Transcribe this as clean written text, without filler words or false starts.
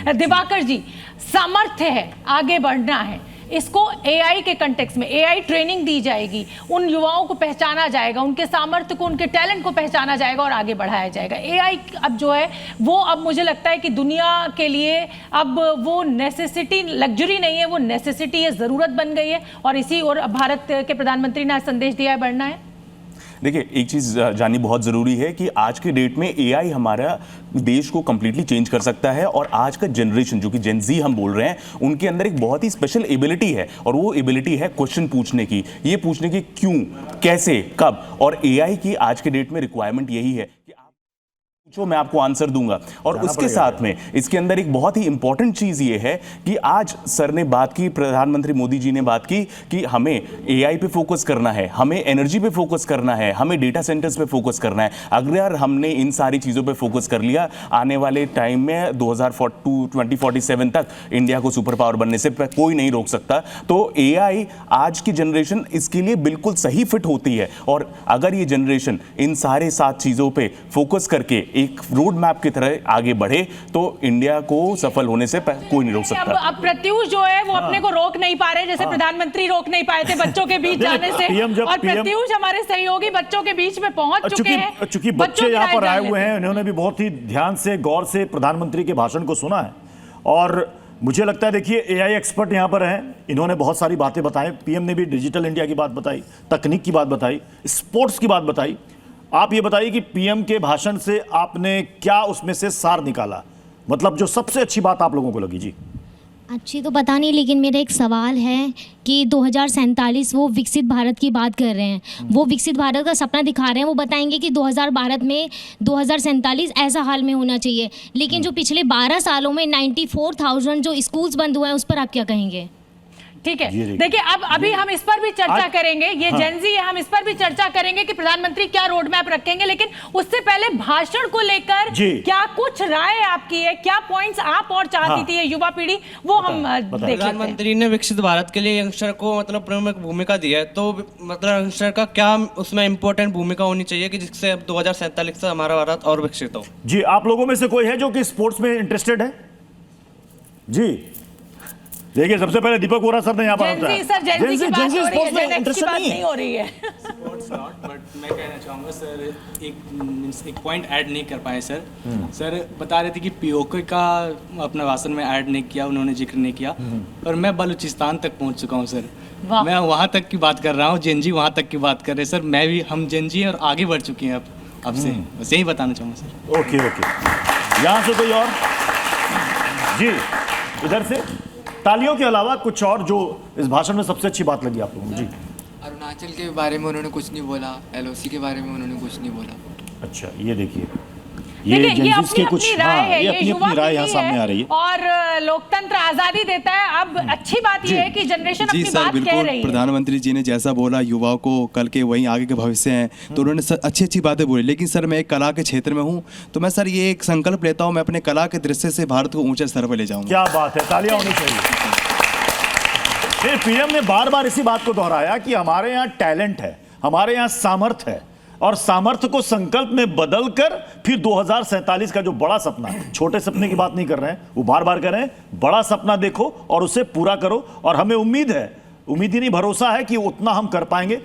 दिवाकर जी, सामर्थ्य है, आगे बढ़ना है, इसको एआई के कंटेक्स्ट में एआई ट्रेनिंग दी जाएगी, उन युवाओं को पहचाना जाएगा, उनके सामर्थ्य को, उनके टैलेंट को पहचाना जाएगा और आगे बढ़ाया जाएगा। एआई अब जो है वो अब मुझे लगता है कि दुनिया के लिए अब वो नेसेसिटी, लग्जरी नहीं है, वो नेसेसिटी है, ज़रूरत बन गई है और इसी और भारत के प्रधानमंत्री ने संदेश दिया है, बढ़ना है। देखिए, एक चीज़ जाननी बहुत ज़रूरी है कि आज के डेट में एआई हमारा देश को कंप्लीटली चेंज कर सकता है और आज का जनरेशन जो कि जेन ज़ी हम बोल रहे हैं, उनके अंदर एक बहुत ही स्पेशल एबिलिटी है और वो एबिलिटी है क्वेश्चन पूछने की, ये पूछने की क्यों, कैसे, कब। और एआई की आज के डेट में रिक्वायरमेंट यही है कि आप पूछो, मैं आपको आंसर दूंगा। और उसके साथ में इसके अंदर एक बहुत ही इंपॉर्टेंट चीज ये है कि आज सर ने बात की, प्रधानमंत्री मोदी जी ने बात की कि हमें एआई पे फोकस करना है, हमें एनर्जी पे फोकस करना है, हमें डेटा सेंटर्स पे फोकस करना है। अगर हमने इन सारी चीजों पे फोकस कर लिया, आने वाले टाइम में 2047 तक इंडिया को सुपर पावर बनने से कोई नहीं रोक सकता। तो एआई आज की जनरेशन इसके लिए बिल्कुल सही फिट होती है और अगर ये जनरेशन इन सारे 7 चीजों पे फोकस करके एक रोड मैप की तरह आगे बढ़े तो इंडिया को सफल होने से कोई नहीं रोक सकता। अब प्रत्युष जो है वो अपने को रोक नहीं पा रहे, जैसे प्रधानमंत्री रोक नहीं पाए थे बच्चों के बीच जाने से, और प्रत्युष हमारे सहयोगी बच्चों के बीच में पहुंच चुके हैं। चूंकि बच्चे यहाँ पर आए हुए हैं, इन्होंने भी बहुत ही ध्यान से, गौर से प्रधानमंत्री के भाषण को सुना है और मुझे लगता है, देखिए एआई एक्सपर्ट यहाँ पर हैं, इन्होंने बहुत सारी बातें बताई। पीएम ने भी डिजिटल इंडिया की बात बताई, तकनीक की बात बताई, स्पोर्ट्स की बात बताई। आप ये बताइए कि पीएम के भाषण से आपने क्या उसमें से सार निकाला, मतलब जो सबसे अच्छी बात आप लोगों को लगी? जी अच्छी तो पता नहीं, लेकिन मेरा एक सवाल है कि 2047 वो विकसित भारत की बात कर रहे हैं, वो विकसित भारत का सपना दिखा रहे हैं, वो बताएंगे कि 2047 ऐसा हाल में होना चाहिए, लेकिन जो पिछले 12 सालों में 94,000 जो स्कूल्स बंद हुए हैं उस पर आप क्या कहेंगे? ठीक है, देखिए अब अभी हम इस पर भी चर्चा करेंगे, ये जेन ज़ी है, हम इस पर भी चर्चा करेंगे कि प्रधानमंत्री क्या रोड मैप रखेंगे, लेकिन उससे पहले भाषण को लेकर क्या कुछ राय आपकी है, क्या पॉइंट्स आप और चाहती थी युवा पीढ़ी, वो हम देख। प्रधानमंत्री ने विकसित भारत के लिए यंगस्टर को मतलब प्रमुख भूमिका दी है, तो मतलब यंगस्टर का क्या उसमें इंपॉर्टेंट भूमिका होनी चाहिए कि जिससे अब 2047 से हमारा भारत और विकसित हो? जी, आप लोगों में से कोई है जो कि स्पोर्ट्स में इंटरेस्टेड है? जी देखिए, सबसे पहले दीपक वोरा सर ने यहाँ पर स्पोर्ट्स में इंटरेस्टेड नहीं हो रही है। स्पोर्ट्स नॉट, बट मैं कहना चाहूँगा सर, एक पॉइंट ऐड नहीं कर पाए सर। सर बता रहे थे कि पीओके का अपना भाषण में ऐड नहीं किया, उन्होंने जिक्र नहीं किया, और मैं बलूचिस्तान तक पहुँच चुका हूँ सर। मैं वहाँ तक की बात कर रहा हूँ, जेन ज़ी वहाँ तक की बात कर रहे हैं सर। मैं भी, हम जेन ज़ी हैं और आगे बढ़ चुके हैं अब से, बस यही बताना चाहूँगा सर। ओके, यहाँ से कोई और? जी इधर से। तालियों के अलावा कुछ और जो इस भाषण में सबसे अच्छी बात लगी आप लोगों को? जी, अरुणाचल के बारे में उन्होंने कुछ नहीं बोला, एलओसी के बारे में उन्होंने कुछ नहीं बोला। अच्छा, ये देखिए, ये अपनी राय यहाँ सामने आ रही है और लोकतंत्र आजादी देता है। अब अच्छी बात यह है कि जनरेशन अपनी बात कह रही है। प्रधानमंत्री जी ने जैसा बोला, युवाओं को कल के वहीं आगे के भविष्य हैं, तो उन्होंने अच्छी अच्छी बातें बोली। लेकिन सर, मैं एक कला के क्षेत्र में हूँ, तो मैं सर ये एक संकल्प लेता हूँ, मैं अपने कला के दृश्य से भारत को ऊंचे स्तर पर ले जाऊँगा। क्या बात है, तालियां होनी चाहिए। पीएम ने बार बार इसी बात को दोहराया कि हमारे यहाँ टैलेंट है, हमारे यहाँ सामर्थ्य है, और सामर्थ्य को संकल्प में बदलकर फिर 2047 का जो बड़ा सपना है, छोटे सपने की बात नहीं कर रहे हैं, वो बार बार कर रहे हैं, बड़ा सपना देखो और उसे पूरा करो। और हमें उम्मीद है, उम्मीद ही नहीं भरोसा है कि उतना हम कर पाएंगे।